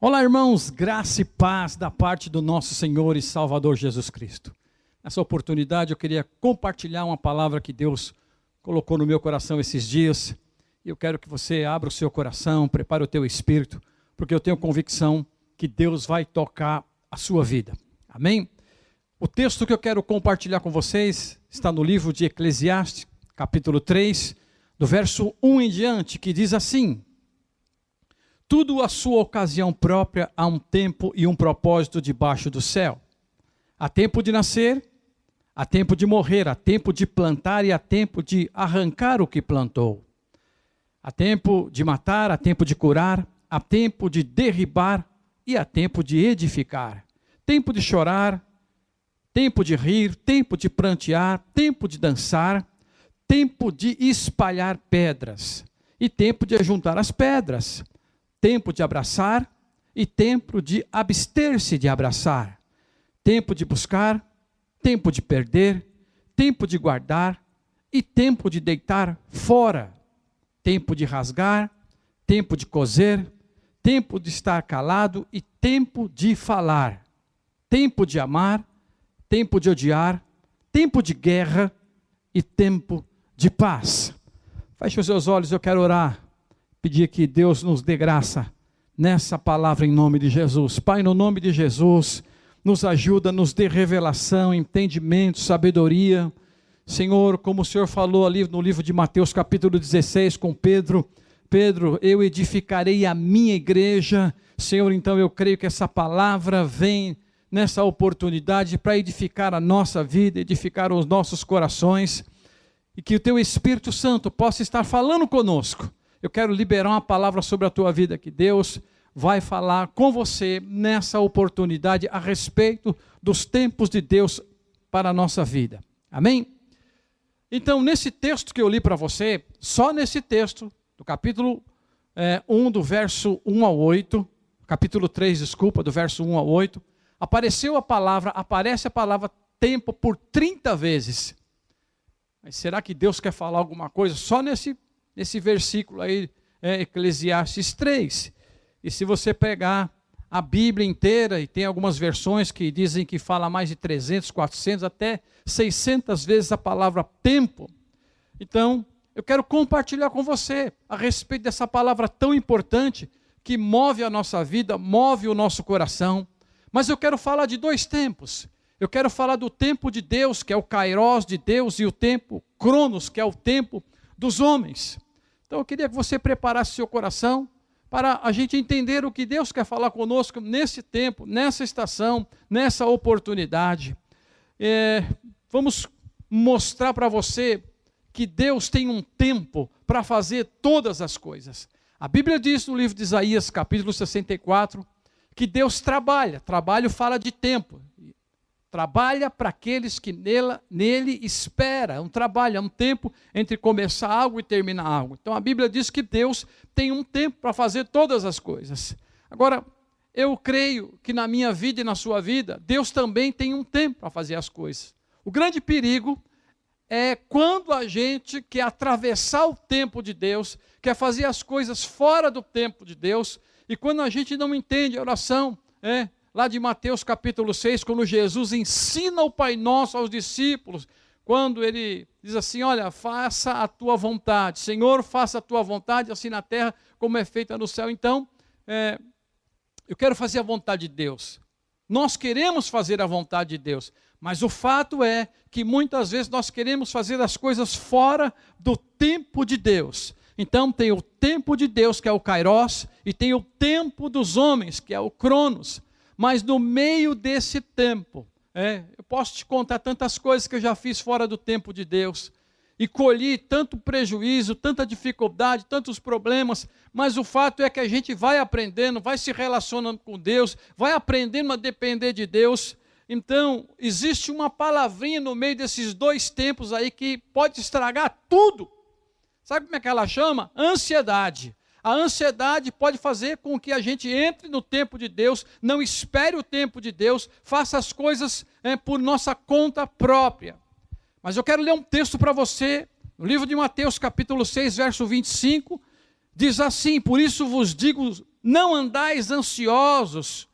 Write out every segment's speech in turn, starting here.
Olá, irmãos, graça e paz da parte do nosso Senhor e Salvador Jesus Cristo. Nessa oportunidade eu queria compartilhar uma palavra que Deus colocou no meu coração esses dias. E eu quero que você abra o seu coração, prepare o teu espírito, porque eu tenho convicção que Deus vai tocar a sua vida. Amém? O texto que eu quero compartilhar com vocês está no livro de Eclesiastes, capítulo 3, do verso 1 em diante, que diz assim: tudo à sua ocasião própria, há um tempo e um propósito debaixo do céu. Há tempo de nascer, há tempo de morrer, há tempo de plantar e há tempo de arrancar o que plantou. Há tempo de matar, há tempo de curar, há tempo de derribar e há tempo de edificar. Tempo de chorar, tempo de rir, tempo de prantear, tempo de dançar, tempo de espalhar pedras e tempo de ajuntar as pedras. Tempo de abraçar e tempo de abster-se de abraçar. Tempo de buscar, tempo de perder, tempo de guardar e tempo de deitar fora. Tempo de rasgar, tempo de coser, tempo de estar calado e tempo de falar. Tempo de amar, tempo de odiar, tempo de guerra e tempo de paz. Feche os seus olhos, eu quero orar. Pedir que Deus nos dê graça nessa palavra em nome de Jesus. Pai, no nome de Jesus, nos ajuda, nos dê revelação, entendimento, sabedoria. Senhor, como o Senhor falou ali no livro de Mateus capítulo 16 com Pedro, eu edificarei a minha igreja. Senhor, então eu creio que essa palavra vem nessa oportunidade para edificar a nossa vida, edificar os nossos corações, e que o Teu Espírito Santo possa estar falando conosco. Eu quero liberar uma palavra sobre a tua vida, que Deus vai falar com você nessa oportunidade a respeito dos tempos de Deus para a nossa vida. Amém? Então, nesse texto que eu li para você, só nesse texto, do capítulo 1, do verso 1 ao 8, capítulo 3, desculpa, do verso 1 ao 8, aparece a palavra tempo por 30 vezes. Mas será que Deus quer falar alguma coisa só nesse versículo aí, Eclesiastes 3. E se você pegar a Bíblia inteira, e tem algumas versões que dizem que fala mais de 300, 400, até 600 vezes a palavra tempo. Então, eu quero compartilhar com você a respeito dessa palavra tão importante, que move a nossa vida, move o nosso coração. Mas eu quero falar de dois tempos. Eu quero falar do tempo de Deus, que é o Kairos de Deus, e o tempo Cronos, que é o tempo dos homens. Então eu queria que você preparasse seu coração para a gente entender o que Deus quer falar conosco nesse tempo, nessa estação, nessa oportunidade. Vamos mostrar para você que Deus tem um tempo para fazer todas as coisas. A Bíblia diz no livro de Isaías, capítulo 64, que Deus trabalha. Trabalho fala de tempo. Trabalha para aqueles que nele espera. É um trabalho, é um tempo entre começar algo e terminar algo. Então a Bíblia diz que Deus tem um tempo para fazer todas as coisas. Agora, eu creio que na minha vida e na sua vida, Deus também tem um tempo para fazer as coisas. O grande perigo é quando a gente quer atravessar o tempo de Deus, quer fazer as coisas fora do tempo de Deus, e quando a gente não entende a oração, lá de Mateus capítulo 6, quando Jesus ensina o Pai Nosso aos discípulos, quando ele diz assim, olha, faça a tua vontade, Senhor, faça a tua vontade, assim na terra como é feita no céu. Então, eu quero fazer a vontade de Deus. Nós queremos fazer a vontade de Deus, mas o fato é que muitas vezes nós queremos fazer as coisas fora do tempo de Deus. Então tem o tempo de Deus, que é o Kairos, e tem o tempo dos homens, que é o Cronos. Mas no meio desse tempo, eu posso te contar tantas coisas que eu já fiz fora do tempo de Deus, e colhi tanto prejuízo, tanta dificuldade, tantos problemas, mas o fato é que a gente vai aprendendo, vai se relacionando com Deus, vai aprendendo a depender de Deus. Então, existe uma palavrinha no meio desses dois tempos aí que pode estragar tudo. Sabe como é que ela chama? Ansiedade. A ansiedade pode fazer com que a gente entre no tempo de Deus, não espere o tempo de Deus, faça as coisas por nossa conta própria. Mas eu quero ler um texto para você, no livro de Mateus capítulo 6, verso 25, diz assim, por isso vos digo, Não andais ansiosos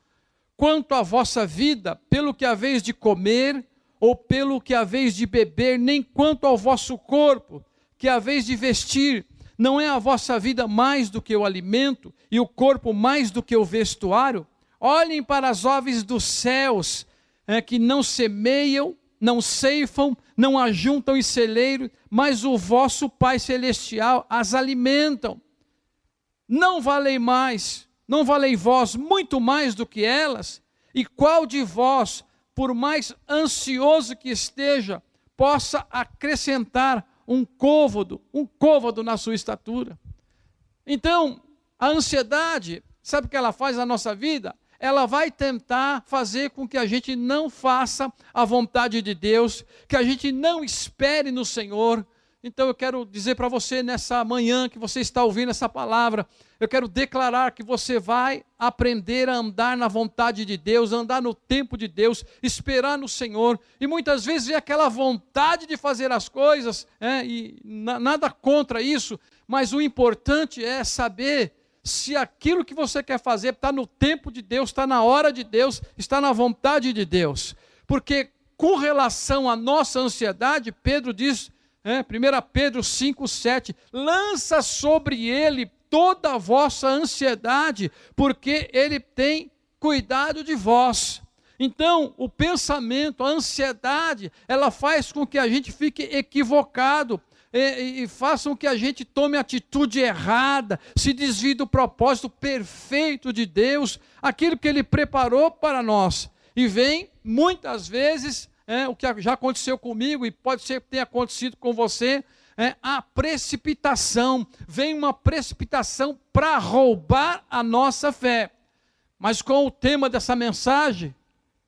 quanto à vossa vida, pelo que haveis de comer, ou pelo que haveis de beber, nem quanto ao vosso corpo, que haveis de vestir. Não é a vossa vida mais do que o alimento, e o corpo mais do que o vestuário? Olhem para as aves dos céus, que não semeiam, não ceifam, não ajuntam em celeiro, mas o vosso Pai Celestial as alimentam. Não valei vós muito mais do que elas? E qual de vós, por mais ansioso que esteja, possa acrescentar um côvado na sua estatura? Então, a ansiedade, sabe o que ela faz na nossa vida? Ela vai tentar fazer com que a gente não faça a vontade de Deus, que a gente não espere no Senhor. Então eu quero dizer para você nessa manhã que você está ouvindo essa palavra, eu quero declarar que você vai aprender a andar na vontade de Deus, andar no tempo de Deus, esperar no Senhor. E muitas vezes vem aquela vontade de fazer as coisas, nada contra isso, mas o importante é saber se aquilo que você quer fazer está no tempo de Deus, está na hora de Deus, está na vontade de Deus. Porque com relação à nossa ansiedade, Pedro diz, 1 Pedro 5,7, lança sobre ele toda a vossa ansiedade, porque ele tem cuidado de vós. Então, o pensamento, a ansiedade, ela faz com que a gente fique equivocado, e façam que a gente tome atitude errada, se desvie do propósito perfeito de Deus, aquilo que Ele preparou para nós. E vem, muitas vezes, o que já aconteceu comigo, e pode ser que tenha acontecido com você, a precipitação. Vem uma precipitação para roubar a nossa fé. Mas com o tema dessa mensagem,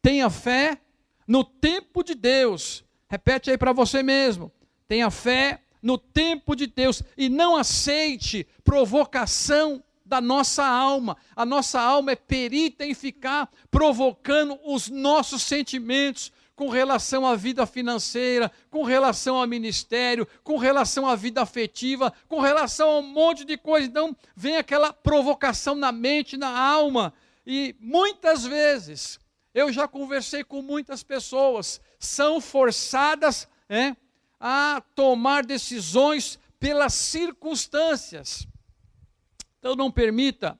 tenha fé no tempo de Deus. Repete aí para você mesmo. Tenha fé no tempo de Deus e não aceite provocação da nossa alma. A nossa alma é perita em ficar provocando os nossos sentimentos com relação à vida financeira, com relação ao ministério, com relação à vida afetiva, com relação a um monte de coisa. Então vem aquela provocação na mente, na alma. E muitas vezes, eu já conversei com muitas pessoas, são forçadas a tomar decisões pelas circunstâncias. Então não permita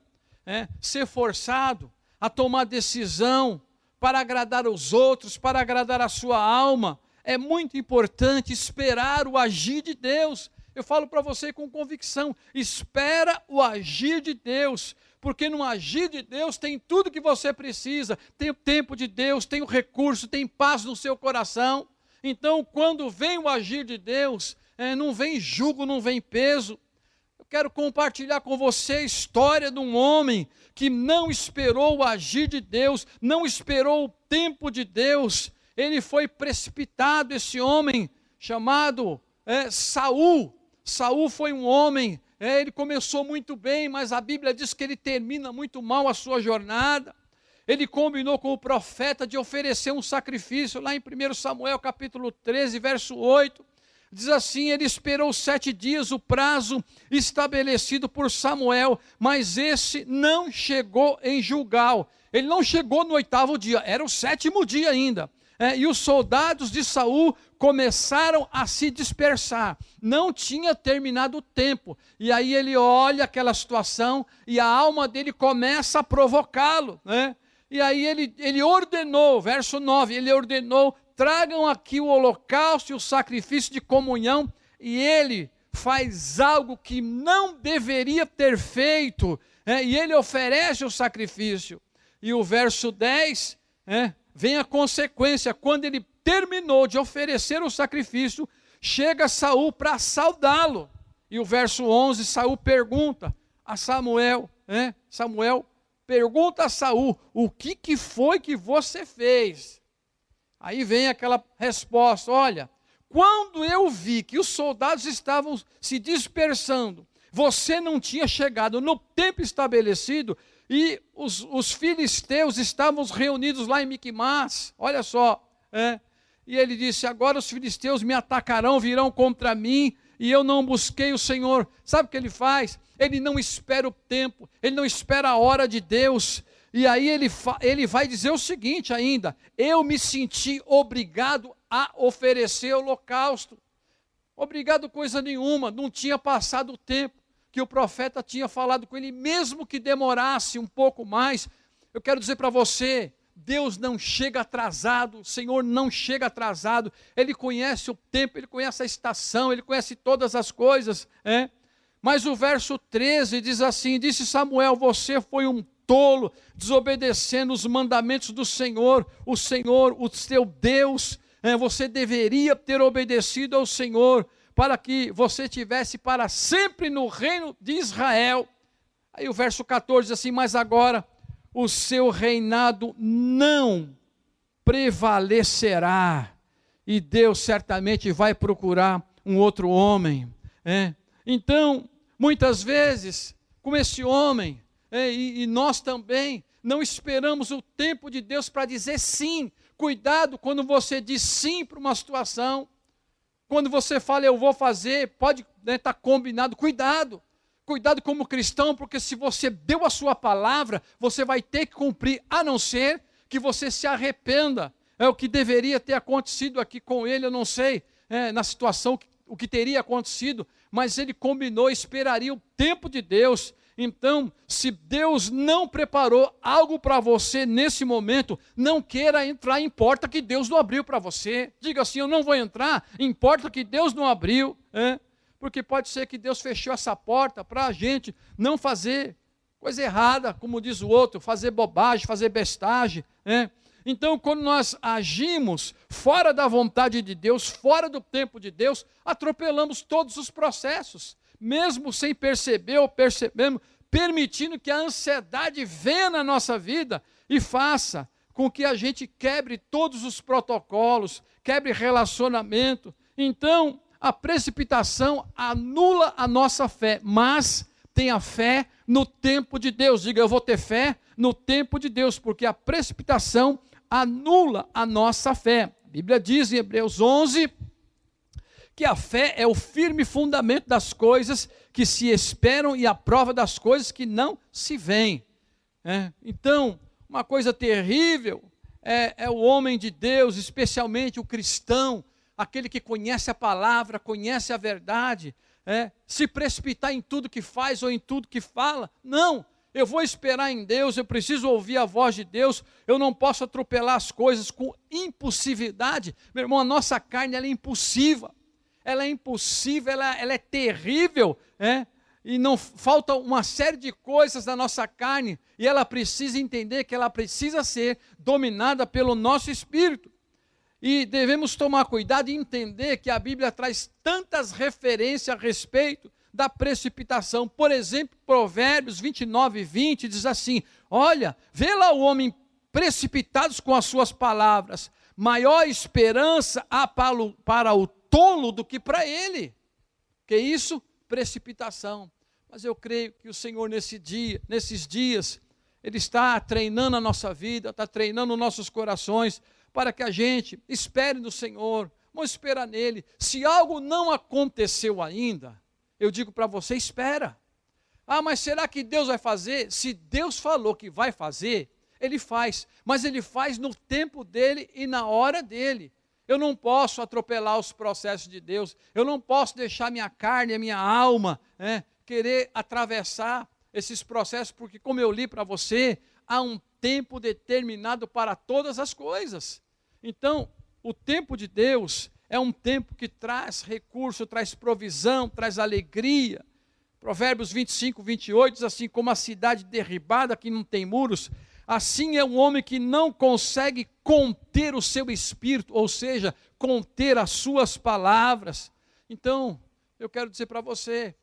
ser forçado a tomar decisão para agradar os outros, para agradar a sua alma. É muito importante esperar o agir de Deus. Eu falo para você com convicção, espera o agir de Deus, porque no agir de Deus tem tudo que você precisa, tem o tempo de Deus, tem o recurso, tem paz no seu coração. Então, quando vem o agir de Deus, não vem jugo, não vem peso. Eu quero compartilhar com você a história de um homem que não esperou o agir de Deus, não esperou o tempo de Deus. Ele foi precipitado, esse homem chamado Saul. Saul foi um homem, ele começou muito bem, mas a Bíblia diz que ele termina muito mal a sua jornada. Ele combinou com o profeta de oferecer um sacrifício, lá em 1 Samuel capítulo 13, verso 8, diz assim, ele esperou 7 dias, o prazo estabelecido por Samuel, mas esse não chegou em Gilgal, ele não chegou no 8º dia, era o 7º dia ainda, e os soldados de Saul começaram a se dispersar, não tinha terminado o tempo, e aí ele olha aquela situação, e a alma dele começa a provocá-lo, E aí ele ordenou, verso 9, ele ordenou, tragam aqui o holocausto e o sacrifício de comunhão, e ele faz algo que não deveria ter feito, e ele oferece o sacrifício. E o verso 10, vem a consequência, quando ele terminou de oferecer o sacrifício, chega Saul para saudá-lo. E o verso 11, Saul pergunta a Samuel, Samuel pergunta a Saul, o que foi que você fez? Aí vem aquela resposta, olha, quando eu vi que os soldados estavam se dispersando, você não tinha chegado no tempo estabelecido, e os filisteus estavam reunidos lá em Miquimás, olha só, e ele disse, agora os filisteus me atacarão, virão contra mim, e eu não busquei o Senhor. Sabe o que ele faz? ele não espera o tempo, ele não espera a hora de Deus. E aí ele vai dizer o seguinte ainda: eu me senti obrigado a oferecer holocausto. Obrigado coisa nenhuma, não tinha passado o tempo que o profeta tinha falado com ele, mesmo que demorasse um pouco mais. Eu quero dizer para você, Deus não chega atrasado, o Senhor não chega atrasado, Ele conhece o tempo, Ele conhece a estação, Ele conhece todas as coisas. Mas o verso 13 diz assim: disse Samuel, você foi um tolo, desobedecendo os mandamentos do Senhor, o seu Deus. Você deveria ter obedecido ao Senhor, para que você tivesse para sempre no reino de Israel. Aí o verso 14 diz assim: mas agora o seu reinado não prevalecerá, e Deus certamente vai procurar um outro homem. Então, muitas vezes, como esse homem, e nós também, não esperamos o tempo de Deus para dizer sim. Cuidado quando você diz sim para uma situação. Quando você fala, eu vou fazer, pode estar combinado. Cuidado como cristão, porque se você deu a sua palavra, você vai ter que cumprir, a não ser que você se arrependa. É o que deveria ter acontecido aqui com ele, eu não sei, na situação, o que teria acontecido, mas ele combinou, esperaria o tempo de Deus. Então, se Deus não preparou algo para você nesse momento, não queira entrar em porta que Deus não abriu para você. Diga assim: eu não vou entrar em porta que Deus não abriu. Porque pode ser que Deus fechou essa porta para a gente não fazer coisa errada, como diz o outro, fazer bobagem, fazer bestagem. Então, quando nós agimos fora da vontade de Deus, fora do tempo de Deus, atropelamos todos os processos, mesmo sem perceber ou percebendo, permitindo que a ansiedade venha na nossa vida e faça com que a gente quebre todos os protocolos, quebre relacionamento. Então, a precipitação anula a nossa fé, mas tenha fé no tempo de Deus. Diga, eu vou ter fé no tempo de Deus, porque a precipitação anula a nossa fé. A Bíblia diz em Hebreus 11 que a fé é o firme fundamento das coisas que se esperam e a prova das coisas que não se veem. Então, uma coisa terrível é o homem de Deus, especialmente o cristão, aquele que conhece a palavra, conhece a verdade, se precipitar em tudo que faz ou em tudo que fala. Não, eu vou esperar em Deus, eu preciso ouvir a voz de Deus, eu não posso atropelar as coisas com impulsividade. Meu irmão, a nossa carne ela é impulsiva. Ela é impossível, ela é terrível, e não falta uma série de coisas na nossa carne, e ela precisa entender que ela precisa ser dominada pelo nosso espírito. E devemos tomar cuidado e entender que a Bíblia traz tantas referências a respeito da precipitação. Por exemplo, Provérbios 29:20 diz assim: olha, vê lá o homem precipitados com as suas palavras, maior esperança há para o tolo do que para ele. Que isso? Precipitação. Mas eu creio que o Senhor nesses dias, Ele está treinando a nossa vida, está treinando nossos corações, para que a gente espere no Senhor, vamos esperar nele. Se algo não aconteceu ainda, eu digo para você, espera. Mas será que Deus vai fazer? Se Deus falou que vai fazer, Ele faz, mas Ele faz no tempo dEle e na hora dEle. Eu não posso atropelar os processos de Deus, eu não posso deixar minha carne, a minha alma, querer atravessar esses processos, porque como eu li para você, há um tempo determinado para todas as coisas. Então, o tempo de Deus é um tempo que traz recurso, traz provisão, traz alegria. Provérbios 25:28 diz assim: como a cidade derribada que não tem muros, assim é um homem que não consegue conter o seu espírito, ou seja, conter as suas palavras. Então, eu quero dizer para você,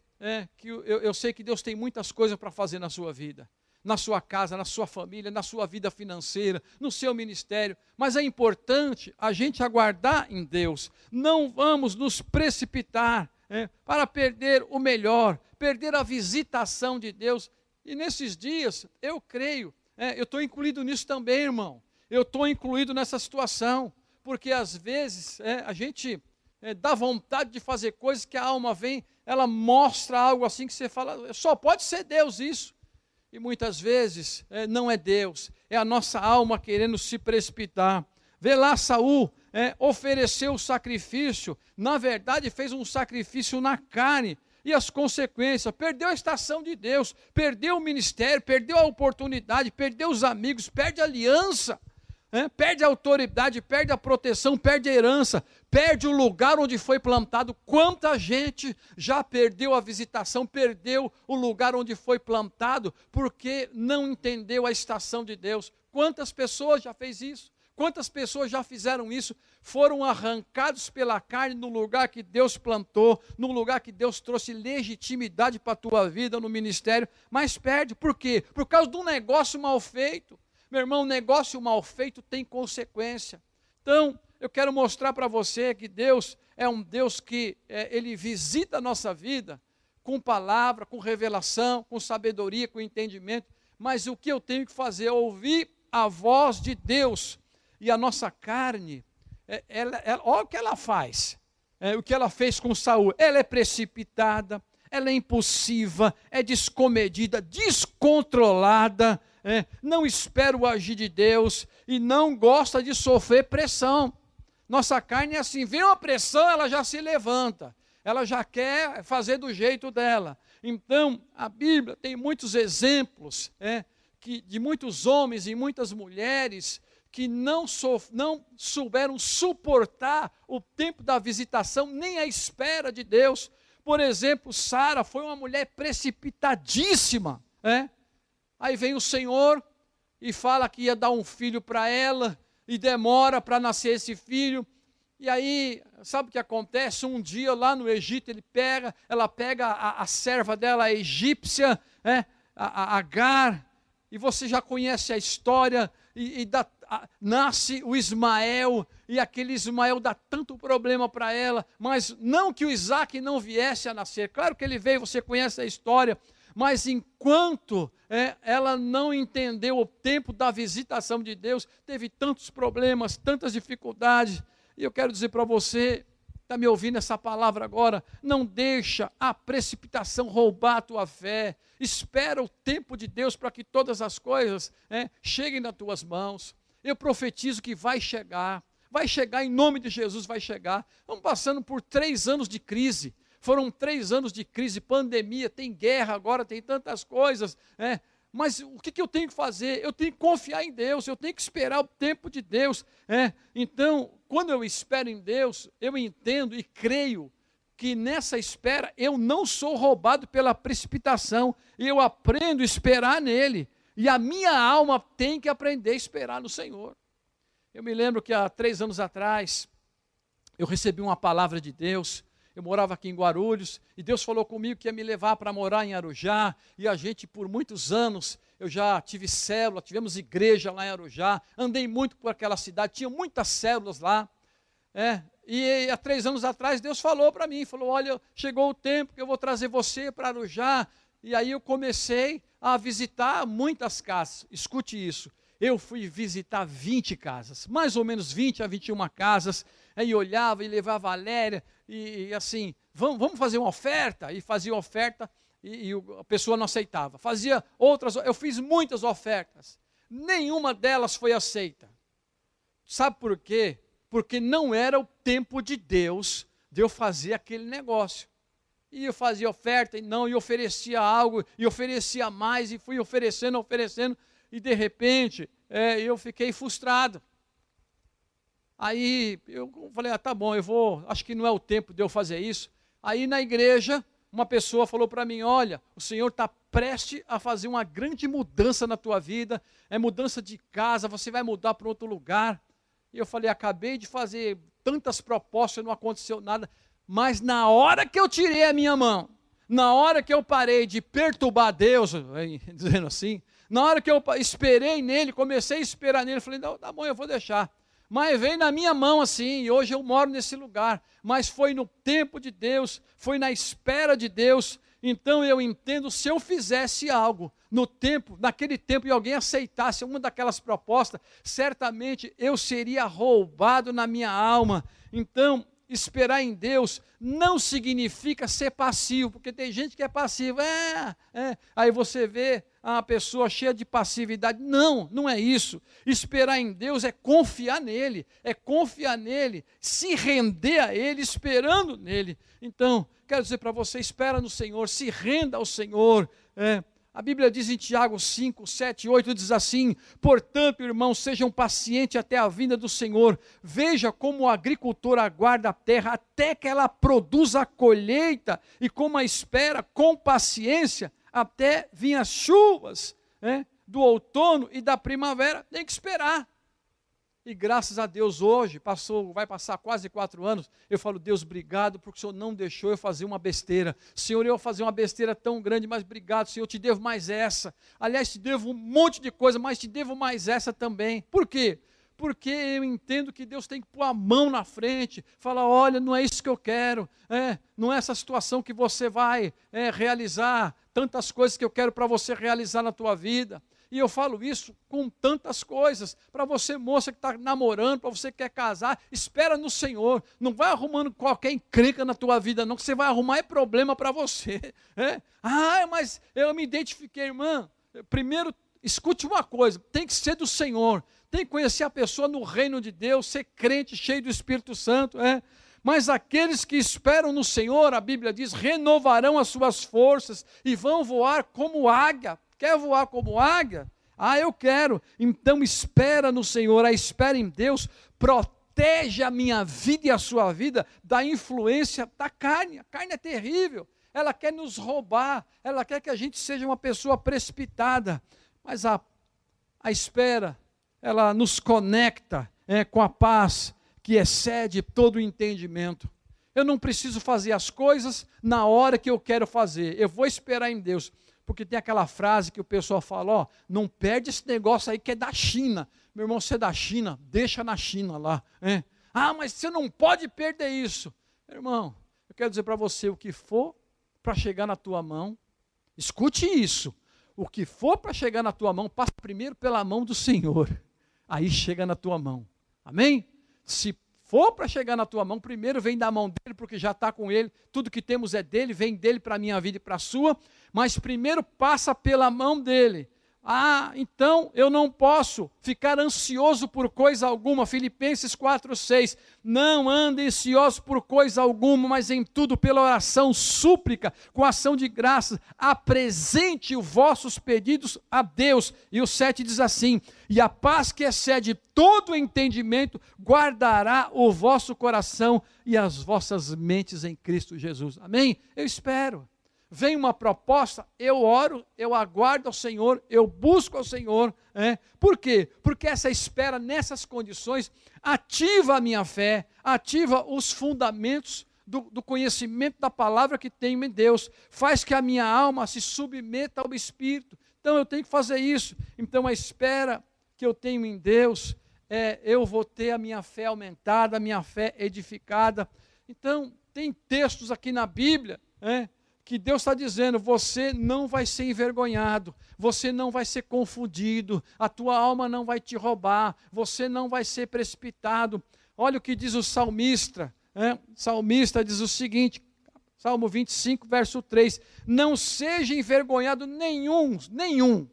que eu sei que Deus tem muitas coisas para fazer na sua vida, na sua casa, na sua família, na sua vida financeira, no seu ministério, mas é importante a gente aguardar em Deus. Não vamos nos precipitar para perder o melhor, perder a visitação de Deus. E nesses dias, eu creio, eu estou incluído nisso também, irmão. Eu estou incluído nessa situação, porque às vezes a gente dá vontade de fazer coisas que a alma vem, ela mostra algo assim que você fala, só pode ser Deus isso. E muitas vezes não é Deus, é a nossa alma querendo se precipitar. Vê lá, Saul ofereceu o sacrifício, na verdade fez um sacrifício na carne, e as consequências, perdeu a estação de Deus, perdeu o ministério, perdeu a oportunidade, perdeu os amigos, perde a aliança, perde a autoridade, perde a proteção, perde a herança, perde o lugar onde foi plantado. Quanta gente já perdeu a visitação, perdeu o lugar onde foi plantado, porque não entendeu a estação de Deus. Quantas pessoas já fez isso? Quantas pessoas já fizeram isso? Foram arrancados pela carne no lugar que Deus plantou, no lugar que Deus trouxe legitimidade para a tua vida, no ministério, mas perde. Por quê? Por causa de um negócio mal feito. Meu irmão, negócio mal feito tem consequência. Então, eu quero mostrar para você que Deus é um Deus que Ele visita a nossa vida com palavra, com revelação, com sabedoria, com entendimento, mas o que eu tenho que fazer é ouvir a voz de Deus. E a nossa carne, olha o que ela faz, o que ela fez com Saul. Ela é precipitada, ela é impulsiva, é descomedida, descontrolada, não espera o agir de Deus e não gosta de sofrer pressão. Nossa carne é assim, vem uma pressão, ela já se levanta, ela já quer fazer do jeito dela. Então, a Bíblia tem muitos exemplos de muitos homens e muitas mulheres que não souberam suportar o tempo da visitação, nem a espera de Deus. Por exemplo, Sara foi uma mulher precipitadíssima. Aí vem o Senhor e fala que ia dar um filho para ela, e demora para nascer esse filho. E aí, sabe o que acontece? Um dia lá no Egito, ela pega a serva dela, a egípcia, a Agar, e você já conhece a história, nasce o Ismael, e aquele Ismael dá tanto problema para ela, mas não que o Isaac não viesse a nascer, claro que ele veio, você conhece a história, mas enquanto ela não entendeu o tempo da visitação de Deus, teve tantos problemas, tantas dificuldades, e eu quero dizer para você, está me ouvindo essa palavra agora, não deixa a precipitação roubar a tua fé, espera o tempo de Deus para que todas as coisas cheguem nas tuas mãos. Eu profetizo que vai chegar em nome de Jesus, vai chegar. Estamos passando por 3 anos de crise, foram 3 anos de crise, pandemia, tem guerra agora, tem tantas coisas, mas o que eu tenho que fazer? Eu tenho que confiar em Deus, eu tenho que esperar o tempo de Deus. Então, quando eu espero em Deus, eu entendo e creio que nessa espera eu não sou roubado pela precipitação, eu aprendo a esperar nele, e a minha alma tem que aprender a esperar no Senhor. Eu me lembro que há 3 anos atrás, eu recebi uma palavra de Deus. Eu morava aqui em Guarulhos, e Deus falou comigo que ia me levar para morar em Arujá, e a gente por muitos anos, eu já tive célula, tivemos igreja lá em Arujá, andei muito por aquela cidade, tinha muitas células lá, e há 3 anos atrás Deus falou para mim, falou, olha, chegou o tempo que eu vou trazer você para Arujá, e aí eu comecei a visitar muitas casas. Escute isso, eu fui visitar 20 casas, mais ou menos 20 a 21 casas, aí olhava e levava a Valéria, e assim, vamos fazer uma oferta, e fazia oferta, e a pessoa não aceitava, fazia outras, eu fiz muitas ofertas, nenhuma delas foi aceita. Sabe por quê? Porque não era o tempo de Deus, de eu fazer aquele negócio. E eu fazia oferta, e oferecia algo, e oferecia mais, e fui oferecendo, e de repente, eu fiquei frustrado. Aí eu falei, tá bom, acho que não é o tempo de eu fazer isso. Aí na igreja, uma pessoa falou para mim, olha, o Senhor está prestes a fazer uma grande mudança na tua vida, mudança de casa, você vai mudar para outro lugar. E eu falei, acabei de fazer tantas propostas, não aconteceu nada, mas na hora que eu tirei a minha mão, na hora que eu parei de perturbar Deus, dizendo assim, na hora que eu esperei nele, comecei a esperar nele, falei, não, tá bom, eu vou deixar. Mas veio na minha mão assim, e hoje eu moro nesse lugar, mas foi no tempo de Deus, foi na espera de Deus. Então eu entendo, se eu fizesse algo naquele tempo, e alguém aceitasse uma daquelas propostas, certamente eu seria roubado na minha alma. Então esperar em Deus não significa ser passivo, porque tem gente que é passiva, aí você vê uma pessoa cheia de passividade. Não, não é isso. Esperar em Deus é confiar nele, se render a ele, esperando nele. Então, quero dizer para você, espera no Senhor, se renda ao Senhor. A Bíblia diz em Tiago 5, 7 e 8, diz assim: portanto, irmãos, sejam pacientes até a vinda do Senhor. Veja como o agricultor aguarda a terra até que ela produza a colheita, e como a espera com paciência até vir as chuvas do outono e da primavera. Tem que esperar. E graças a Deus hoje, vai passar quase 4 anos, eu falo, Deus, obrigado, porque o Senhor não deixou eu fazer uma besteira. Senhor, eu ia fazer uma besteira tão grande, mas obrigado, Senhor, eu te devo mais essa. Aliás, te devo um monte de coisa, mas te devo mais essa também. Por quê? Porque eu entendo que Deus tem que pôr a mão na frente, falar, olha, não é isso que eu quero, não é essa situação que você vai realizar, tantas coisas que eu quero para você realizar na tua vida. E eu falo isso com tantas coisas, para você moça que está namorando, para você que quer casar, espera no Senhor, não vai arrumando qualquer encrenca na tua vida não, que você vai arrumar é problema para você. Mas eu me identifiquei, irmã, primeiro escute uma coisa, tem que ser do Senhor, tem que conhecer a pessoa no reino de Deus, ser crente, cheio do Espírito Santo, Mas aqueles que esperam no Senhor, a Bíblia diz, renovarão as suas forças e vão voar como águia. Quer voar como águia? Eu quero. Então espera no Senhor, a espera em Deus protege a minha vida e a sua vida da influência da carne. A carne é terrível, ela quer nos roubar, ela quer que a gente seja uma pessoa precipitada, mas a espera, ela nos conecta com a paz que excede todo o entendimento. Eu não preciso fazer as coisas na hora que eu quero fazer, eu vou esperar em Deus. Porque tem aquela frase que o pessoal fala, não perde esse negócio aí que é da China. Meu irmão, você é da China, deixa na China lá. Mas você não pode perder isso. Meu irmão, eu quero dizer para você, o que for para chegar na tua mão, escute isso, o que for para chegar na tua mão, passa primeiro pela mão do Senhor, aí chega na tua mão. Amém? Se for para chegar na tua mão, primeiro vem da mão dele, porque já está com ele, tudo que temos é dele, vem dele para a minha vida e para a sua, mas primeiro passa pela mão dele. Então eu não posso ficar ansioso por coisa alguma, Filipenses 4:6, não andem ansiosos por coisa alguma, mas em tudo pela oração, súplica, com ação de graças, apresente os vossos pedidos a Deus. E o 7 diz assim, e a paz que excede todo entendimento, guardará o vosso coração e as vossas mentes em Cristo Jesus. Amém? Eu espero. Vem uma proposta, eu oro, eu aguardo ao Senhor, eu busco ao Senhor. Por quê? Porque essa espera nessas condições ativa a minha fé, ativa os fundamentos do conhecimento da palavra que tenho em Deus, faz que a minha alma se submeta ao Espírito. Então eu tenho que fazer isso. Então a espera que eu tenho em Deus, eu vou ter a minha fé aumentada, a minha fé edificada. Então tem textos aqui na Bíblia, que Deus está dizendo, você não vai ser envergonhado, você não vai ser confundido, a tua alma não vai te roubar, você não vai ser precipitado. Olha o que diz o salmista, o salmista diz o seguinte, Salmo 25, verso 3, não seja envergonhado nenhum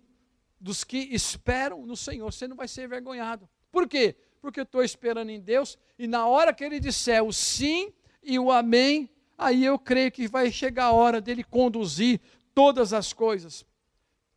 dos que esperam no Senhor, você não vai ser envergonhado. Por quê? Porque eu estou esperando em Deus, e na hora que Ele disser o sim e o amém, aí eu creio que vai chegar a hora dele conduzir todas as coisas.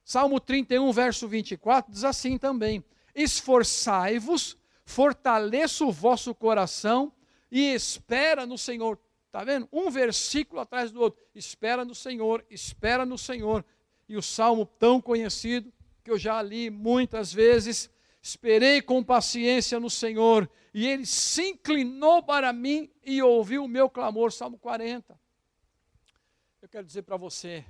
Salmo 31, verso 24, diz assim também, esforçai-vos, fortaleça o vosso coração e espera no Senhor. Está vendo? Um versículo atrás do outro, espera no Senhor, espera no Senhor. E o salmo tão conhecido, que eu já li muitas vezes, esperei com paciência no Senhor, e Ele se inclinou para mim e ouviu o meu clamor. Salmo 40. Eu quero dizer para você,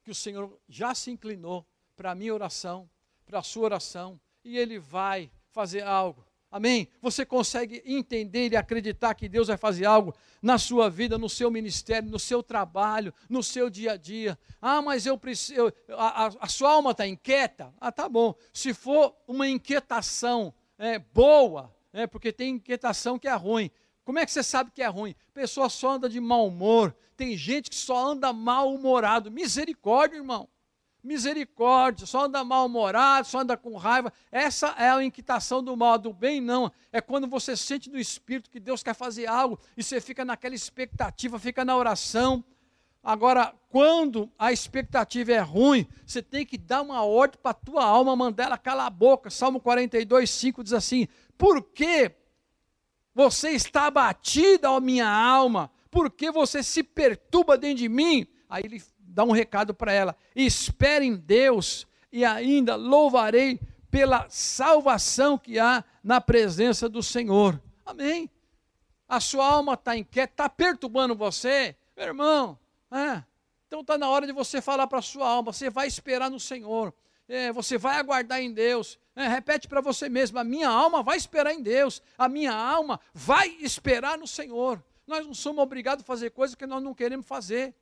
que o Senhor já se inclinou para a minha oração, para a sua oração, e Ele vai fazer algo. Amém? Você consegue entender e acreditar que Deus vai fazer algo na sua vida, no seu ministério, no seu trabalho, no seu dia a dia. Mas eu preciso, a sua alma está inquieta? Tá bom. Se for uma inquietação boa, porque tem inquietação que é ruim. Como é que você sabe que é ruim? A pessoa só anda de mau humor. Tem gente que só anda mal-humorado. Misericórdia, irmão. Misericórdia, só anda mal-humorado, só anda com raiva. Essa é a inquietação do mal. Do bem, não. É quando você sente no Espírito que Deus quer fazer algo e você fica naquela expectativa, fica na oração. Agora, quando a expectativa é ruim, você tem que dar uma ordem para a tua alma, mandar ela calar a boca. Salmo 42, 5 diz assim: por que você está abatida, ó minha alma? Por que você se perturba dentro de mim? Aí ele dá um recado para ela: espere em Deus e ainda louvarei pela salvação que há na presença do Senhor. Amém? A sua alma está inquieta, está perturbando você, meu irmão. Então está na hora de você falar para a sua alma, você vai esperar no Senhor, você vai aguardar em Deus. Repete para você mesmo: a minha alma vai esperar em Deus, a minha alma vai esperar no Senhor. Nós não somos obrigados a fazer coisas que nós não queremos fazer,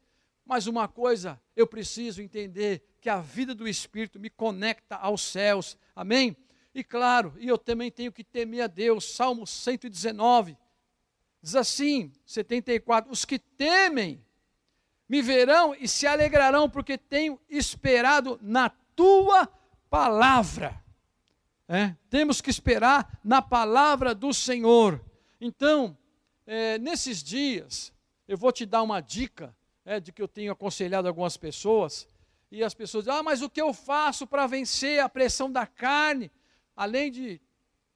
mas uma coisa eu preciso entender, que a vida do Espírito me conecta aos céus, amém? E claro, eu também tenho que temer a Deus. Salmo 119, diz assim, 74, os que temem me verão e se alegrarão, porque tenho esperado na tua palavra. Temos que esperar na palavra do Senhor. Então, nesses dias, eu vou te dar uma dica, de que eu tenho aconselhado algumas pessoas, e as pessoas dizem: mas o que eu faço para vencer a pressão da carne? Além de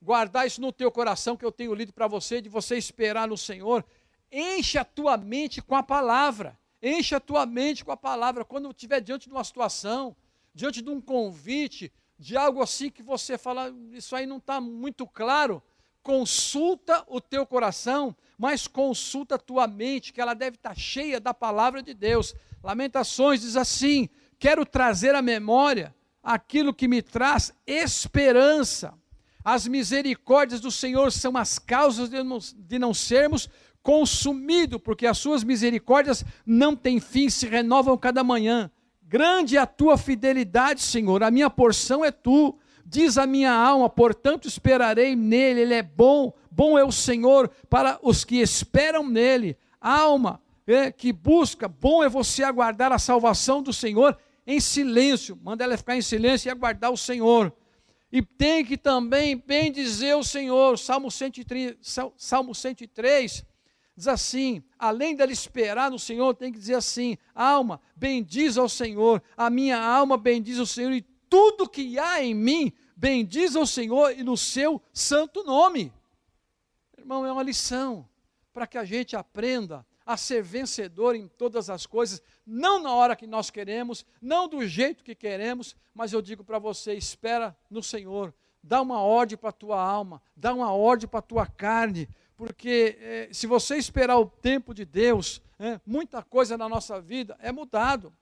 guardar isso no teu coração, que eu tenho lido para você, de você esperar no Senhor, enche a tua mente com a palavra. Enche a tua mente com a palavra. Quando estiver diante de uma situação, diante de um convite, de algo assim que você fala: isso aí não está muito claro, consulta o teu coração, mas consulta a tua mente, que ela deve estar cheia da palavra de Deus. Lamentações diz assim: quero trazer à memória aquilo que me traz esperança. As misericórdias do Senhor são as causas de não sermos consumido, porque as suas misericórdias não têm fim, se renovam cada manhã. Grande é a tua fidelidade, Senhor, a minha porção é tu. Diz a minha alma, portanto esperarei nele, ele é bom, bom é o Senhor para os que esperam nele. Alma que busca, bom é você aguardar a salvação do Senhor em silêncio. Manda ela ficar em silêncio e aguardar o Senhor. E tem que também bendizer o Senhor. Salmo 103 diz assim, além dela esperar no Senhor, tem que dizer assim: alma, bendiz ao Senhor, a minha alma bendiz ao Senhor, e tudo que há em mim, bendiz ao Senhor e no seu santo nome. Irmão, é uma lição para que a gente aprenda a ser vencedor em todas as coisas, não na hora que nós queremos, não do jeito que queremos, mas eu digo para você: espera no Senhor, dá uma ordem para a tua alma, dá uma ordem para a tua carne, porque se você esperar o tempo de Deus, muita coisa na nossa vida é mudado.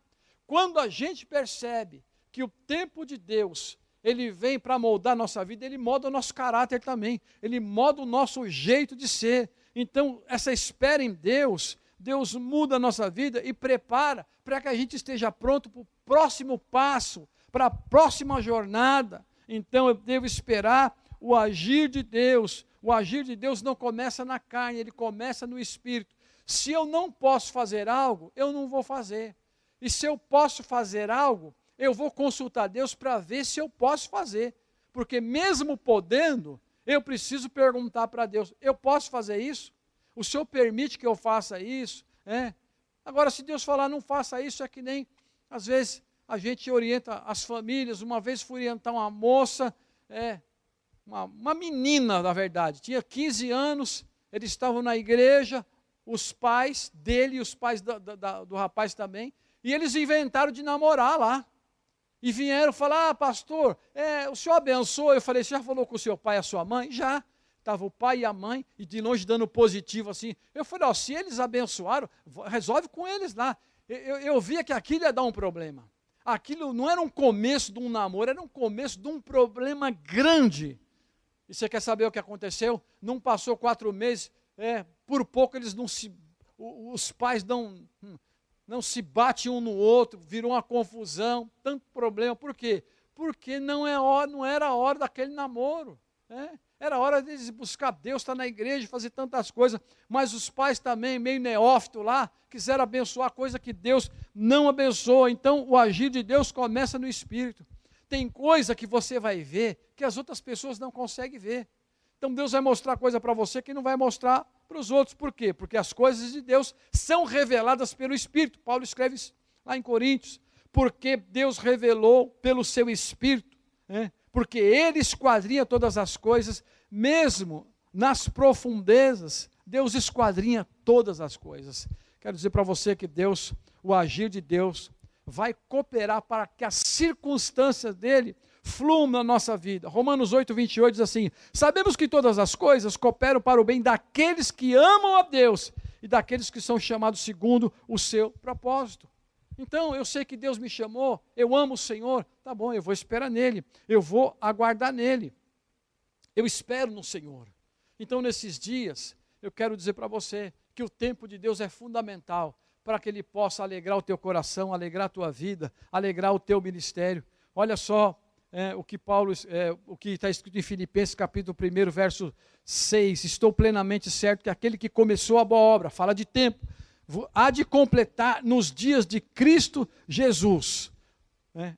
Quando a gente percebe que o tempo de Deus, ele vem para moldar a nossa vida, ele molda o nosso caráter também, ele molda o nosso jeito de ser. Então, essa espera em Deus, Deus muda a nossa vida e prepara para que a gente esteja pronto para o próximo passo, para a próxima jornada. Então, eu devo esperar o agir de Deus. O agir de Deus não começa na carne, ele começa no Espírito. Se eu não posso fazer algo, eu não vou fazer. E se eu posso fazer algo, eu vou consultar Deus para ver se eu posso fazer. Porque mesmo podendo, eu preciso perguntar para Deus: eu posso fazer isso? O Senhor permite que eu faça isso? Agora, se Deus falar não faça isso, é que nem, às vezes, a gente orienta as famílias. Uma vez fui orientar uma moça, uma menina, na verdade, tinha 15 anos, eles estavam na igreja, os pais dele e os pais do rapaz também, e eles inventaram de namorar lá. E vieram falar: ah, pastor, o senhor abençoa? Eu falei: você já falou com o seu pai e a sua mãe? Já. Estava o pai e a mãe, e de longe dando positivo assim. Eu falei: se eles abençoaram, resolve com eles lá. Eu via que aquilo ia dar um problema. Aquilo não era um começo de um namoro, era um começo de um problema grande. E você quer saber o que aconteceu? Não passou 4 meses, por pouco eles os pais não se batem um no outro, virou uma confusão, tanto problema. Por quê? Porque não era a hora daquele namoro. Era hora deles buscar Deus, estar na igreja, fazer tantas coisas, mas os pais também, meio neófito lá, quiseram abençoar coisa que Deus não abençoa. Então o agir de Deus começa no Espírito. Tem coisa que você vai ver que as outras pessoas não conseguem ver. Então Deus vai mostrar coisa para você que não vai mostrar para os outros. Por quê? Porque as coisas de Deus são reveladas pelo Espírito. Paulo escreve lá em Coríntios, porque Deus revelou pelo seu Espírito, porque Ele esquadrinha todas as coisas, mesmo nas profundezas, Deus esquadrinha todas as coisas. Quero dizer para você que Deus, o agir de Deus, vai cooperar para que as circunstâncias dele fluam na nossa vida. Romanos 8, 28 diz assim: sabemos que todas as coisas cooperam para o bem daqueles que amam a Deus e daqueles que são chamados segundo o seu propósito. Então, eu sei que Deus me chamou, eu amo o Senhor, tá bom, eu vou esperar nele, eu vou aguardar nele, eu espero no Senhor. Então, nesses dias, eu quero dizer para você que o tempo de Deus é fundamental para que Ele possa alegrar o teu coração, alegrar a tua vida, alegrar o teu ministério. Olha só o que está escrito em Filipenses capítulo 1, verso 6, estou plenamente certo que aquele que começou a boa obra, fala de tempo, há de completar nos dias de Cristo Jesus.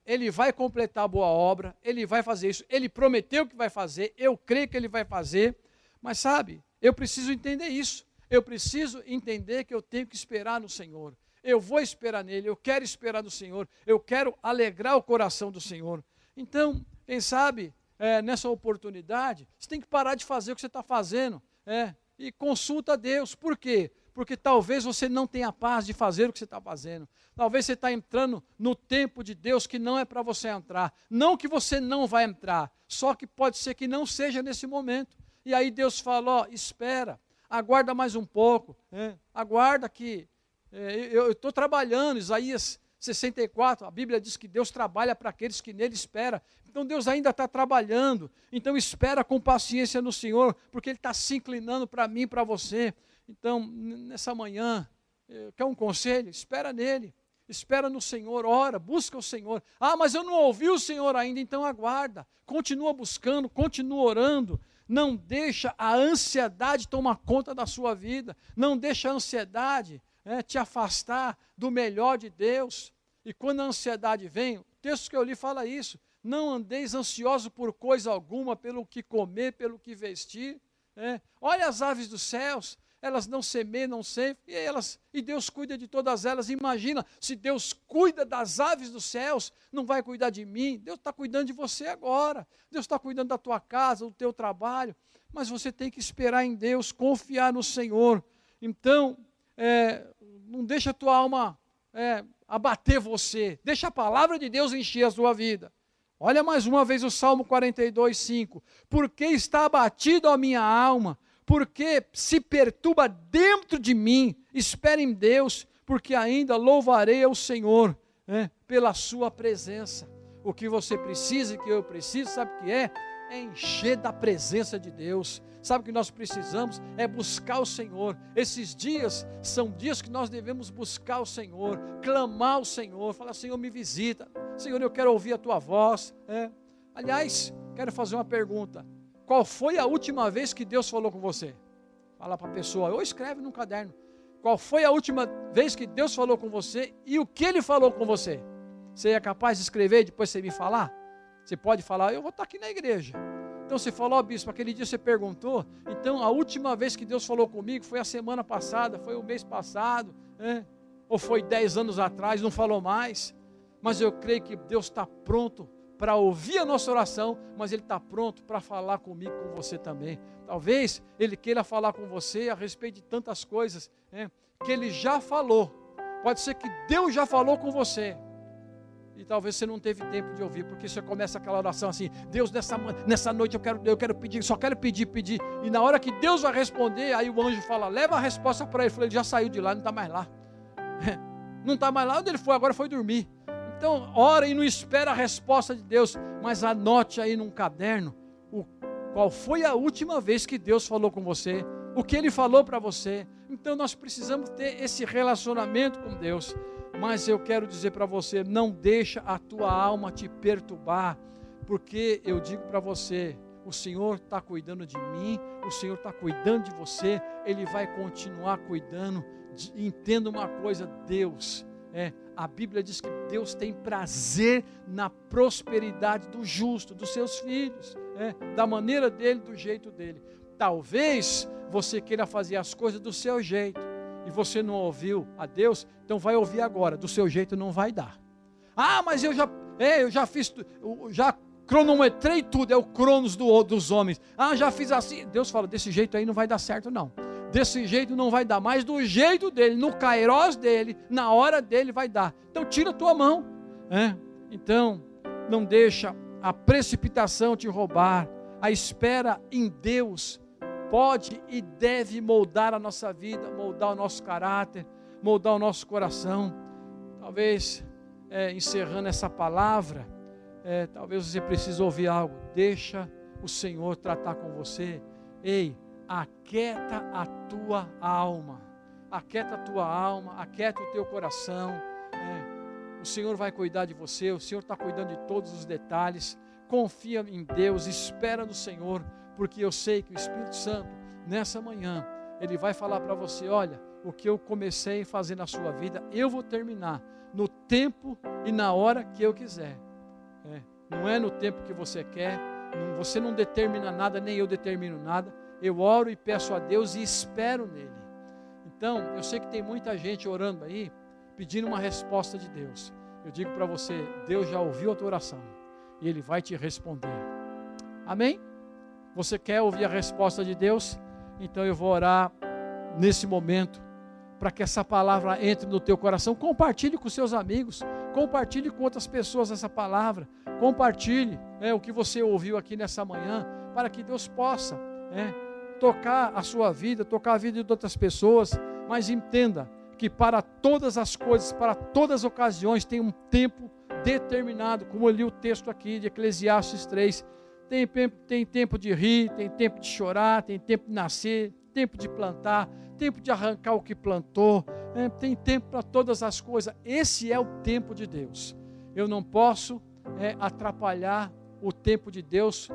Ele vai completar a boa obra, Ele vai fazer isso, Ele prometeu que vai fazer, eu creio que Ele vai fazer, mas sabe, eu preciso entender isso, eu preciso entender que eu tenho que esperar no Senhor, eu vou esperar nele, eu quero esperar no Senhor, eu quero alegrar o coração do Senhor. Então, quem sabe, nessa oportunidade, você tem que parar de fazer o que você está fazendo, e consulta a Deus. Por quê? Porque talvez você não tenha paz de fazer o que você está fazendo. Talvez você está entrando no tempo de Deus que não é para você entrar. Não que você não vai entrar, só que pode ser que não seja nesse momento. E aí Deus fala, espera, aguarda mais um pouco, aguarda que eu estou trabalhando. Isaías 64, a Bíblia diz que Deus trabalha para aqueles que nele esperam. Então Deus ainda está trabalhando. Então espera com paciência no Senhor, porque Ele está se inclinando para mim e para você. Então, nessa manhã, quer um conselho? Espera nele, espera no Senhor, ora, busca o Senhor. Ah, mas eu não ouvi o Senhor ainda, então aguarda. Continua buscando, continua orando. Não deixa a ansiedade tomar conta da sua vida. Não deixa a ansiedade te afastar do melhor de Deus. E quando a ansiedade vem, o texto que eu li fala isso. Não andeis ansiosos por coisa alguma, pelo que comer, pelo que vestir. Olha as aves dos céus. Elas não semeiam, não ceifam, e Deus cuida de todas elas. Imagina, se Deus cuida das aves dos céus, não vai cuidar de mim? Deus está cuidando de você agora, Deus está cuidando da tua casa, do teu trabalho, mas você tem que esperar em Deus, confiar no Senhor. Então, não deixa a tua alma abater você, deixa a palavra de Deus encher a sua vida. Olha mais uma vez o Salmo 42, 5, porque está abatido a minha alma, porque se perturba dentro de mim, espere em Deus, porque ainda louvarei ao Senhor pela sua presença. O que você precisa e que eu preciso, sabe o que é? É encher da presença de Deus. Sabe o que nós precisamos? É buscar o Senhor. Esses dias são dias que nós devemos buscar o Senhor, clamar ao Senhor, falar, Senhor, me visita, Senhor, eu quero ouvir a tua voz. Aliás, quero fazer uma pergunta. Qual foi a última vez que Deus falou com você? Fala para a pessoa, ou escreve num caderno. Qual foi a última vez que Deus falou com você e o que Ele falou com você? Você é capaz de escrever e depois você me falar? Você pode falar, eu vou estar aqui na igreja. Então você falou, bispo, aquele dia você perguntou. Então a última vez que Deus falou comigo foi a semana passada, foi o mês passado, ou foi 10 anos atrás, não falou mais. Mas eu creio que Deus está pronto para ouvir a nossa oração, mas Ele está pronto para falar comigo, com você também. Talvez Ele queira falar com você a respeito de tantas coisas que Ele já falou. Pode ser que Deus já falou com você, e talvez você não teve tempo de ouvir, porque você começa aquela oração assim, Deus, nessa noite eu quero pedir, só quero pedir, e na hora que Deus vai responder, aí o anjo fala, leva a resposta para ele. Ele já saiu de lá, não está mais lá. Não está mais lá, onde ele foi agora foi dormir. Então, ora e não espera a resposta de Deus, mas anote aí num caderno qual foi a última vez que Deus falou com você, o que Ele falou para você. Então, nós precisamos ter esse relacionamento com Deus. Mas eu quero dizer para você, não deixa a tua alma te perturbar, porque eu digo para você, o Senhor está cuidando de mim, o Senhor está cuidando de você, Ele vai continuar cuidando. Entenda uma coisa, Deus, a Bíblia diz que Deus tem prazer na prosperidade do justo, dos seus filhos, da maneira dele, do jeito dele. Talvez você queira fazer as coisas do seu jeito, e você não ouviu a Deus, então vai ouvir agora, do seu jeito não vai dar. Ah, mas eu já fiz, já cronometrei tudo, é o cronos dos homens. Ah, já fiz assim. Deus fala, desse jeito aí não vai dar certo não. Desse jeito não vai dar, mas do jeito dele, no kairós dele, na hora dele vai dar. Então tira a tua mão. Então, não deixa a precipitação te roubar. A espera em Deus pode e deve moldar a nossa vida, moldar o nosso caráter, moldar o nosso coração. Talvez, encerrando essa palavra, talvez você precise ouvir algo. Deixa o Senhor tratar com você. Ei, aquieta a tua alma, aquieta a tua alma, aquieta o teu coração. O Senhor vai cuidar de você, o Senhor está cuidando de todos os detalhes. Confia em Deus, espera no Senhor, porque eu sei que o Espírito Santo, nessa manhã, Ele vai falar para você: olha, o que eu comecei a fazer na sua vida, eu vou terminar no tempo e na hora que eu quiser. Não é no tempo que você quer, você não determina nada, nem eu determino nada. Eu oro e peço a Deus e espero nele. Então, eu sei que tem muita gente orando aí, pedindo uma resposta de Deus. Eu digo para você, Deus já ouviu a tua oração e Ele vai te responder. Amém? Você quer ouvir a resposta de Deus? Então eu vou orar nesse momento, para que essa palavra entre no teu coração. Compartilhe com seus amigos, compartilhe com outras pessoas essa palavra, compartilhe o que você ouviu aqui nessa manhã, para que Deus possa tocar a sua vida, tocar a vida de outras pessoas. Mas entenda que para todas as coisas, para todas as ocasiões, tem um tempo determinado, como eu li o texto aqui de Eclesiastes 3, tem tempo de rir, tem tempo de chorar, tem tempo de nascer, tempo de plantar, tempo de arrancar o que plantou, tem tempo para todas as coisas. Esse é o tempo de Deus. Eu não posso atrapalhar o tempo de Deus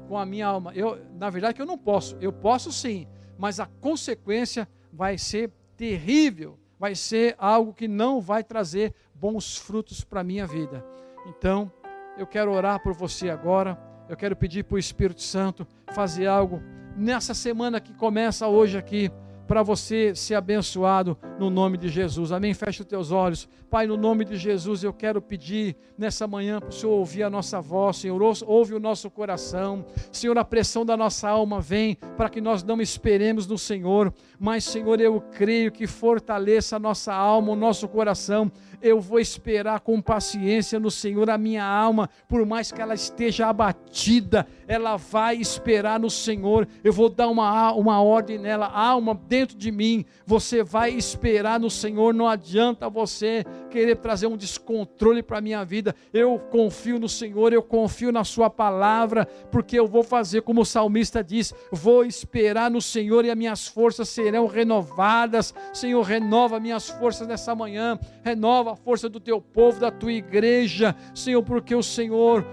com a minha alma. Na verdade que eu não posso, eu posso sim, mas a consequência vai ser terrível, vai ser algo que não vai trazer bons frutos para a minha vida. Então, eu quero orar por você agora, eu quero pedir para o Espírito Santo fazer algo nessa semana que começa hoje aqui, para você ser abençoado no nome de Jesus. Amém? Feche os teus olhos. Pai, no nome de Jesus, eu quero pedir nessa manhã para o Senhor ouvir a nossa voz. Senhor, ouve o nosso coração. Senhor, a pressão da nossa alma vem para que nós não esperemos no Senhor, mas, Senhor, eu creio que fortaleça a nossa alma, o nosso coração. Eu vou esperar com paciência no Senhor. A minha alma, por mais que ela esteja abatida, ela vai esperar no Senhor. Eu vou dar uma ordem nela. Alma, dentro de mim, você vai esperar no Senhor. Não adianta você querer trazer um descontrole para a minha vida. Eu confio no Senhor, eu confio na sua palavra, porque eu vou fazer como o salmista diz: vou esperar no Senhor e as minhas forças serão renovadas. Senhor, renova minhas forças nessa manhã, renova a força do teu povo, da tua igreja, Senhor, porque o Senhor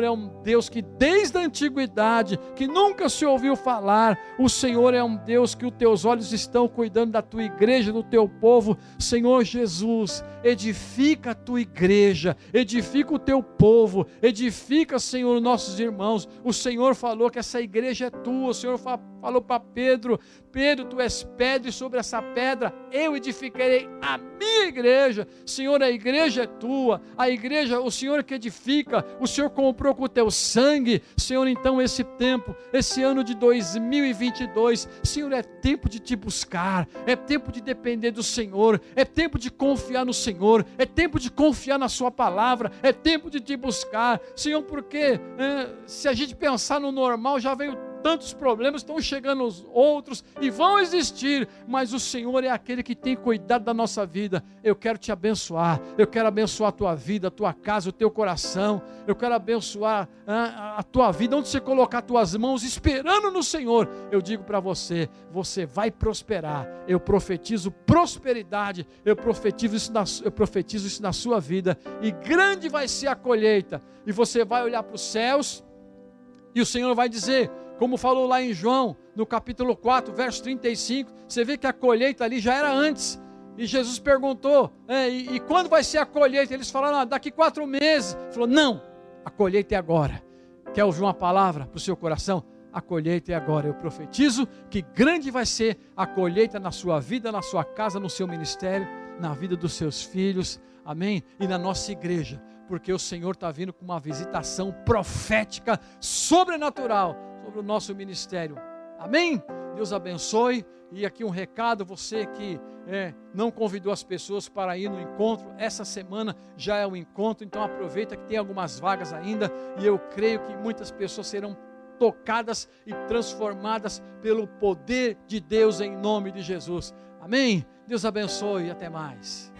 é um Deus que desde a antiguidade, que nunca se ouviu falar, o Senhor é um Deus que os teus olhos estão cuidando da tua igreja, do teu povo. Senhor Jesus, edifica a tua igreja, edifica o teu povo, edifica, Senhor, nossos irmãos. O Senhor falou que essa igreja é tua. O Senhor falou para Pedro: Pedro, tu és pedra, e sobre essa pedra eu edificarei a minha igreja. Senhor, a igreja é tua, a igreja, o Senhor que edifica, o Senhor comprou com o teu sangue. Senhor, então esse tempo, esse ano de 2022, Senhor, é tempo de te buscar, é tempo de depender do Senhor, é tempo de confiar no Senhor, é tempo de confiar na sua palavra, é tempo de te buscar, Senhor, porque se a gente pensar no normal, já veio tantos problemas, estão chegando os outros e vão existir, mas o Senhor é aquele que tem cuidado da nossa vida. Eu quero te abençoar, eu quero abençoar a tua vida, a tua casa, o teu coração. Eu quero abençoar a tua vida, onde você colocar as tuas mãos, esperando no Senhor. Eu digo para você, você vai prosperar. Eu profetizo prosperidade, eu profetizo isso na sua vida, e grande vai ser a colheita, e você vai olhar para os céus E o Senhor vai dizer, como falou lá em João, no capítulo 4, verso 35, você vê que a colheita ali já era antes. E Jesus perguntou, e quando vai ser a colheita? Eles falaram, daqui 4 meses. Ele falou, não, a colheita é agora. Quer ouvir uma palavra para o seu coração? A colheita é agora. Eu profetizo que grande vai ser a colheita na sua vida, na sua casa, no seu ministério, na vida dos seus filhos, amém? E na nossa igreja, porque o Senhor está vindo com uma visitação profética, sobrenatural, sobre o nosso ministério, amém? Deus abençoe. E aqui um recado, você que não convidou as pessoas para ir no encontro, essa semana já é o encontro, então aproveita que tem algumas vagas ainda, e eu creio que muitas pessoas serão tocadas e transformadas pelo poder de Deus em nome de Jesus, amém? Deus abençoe e até mais.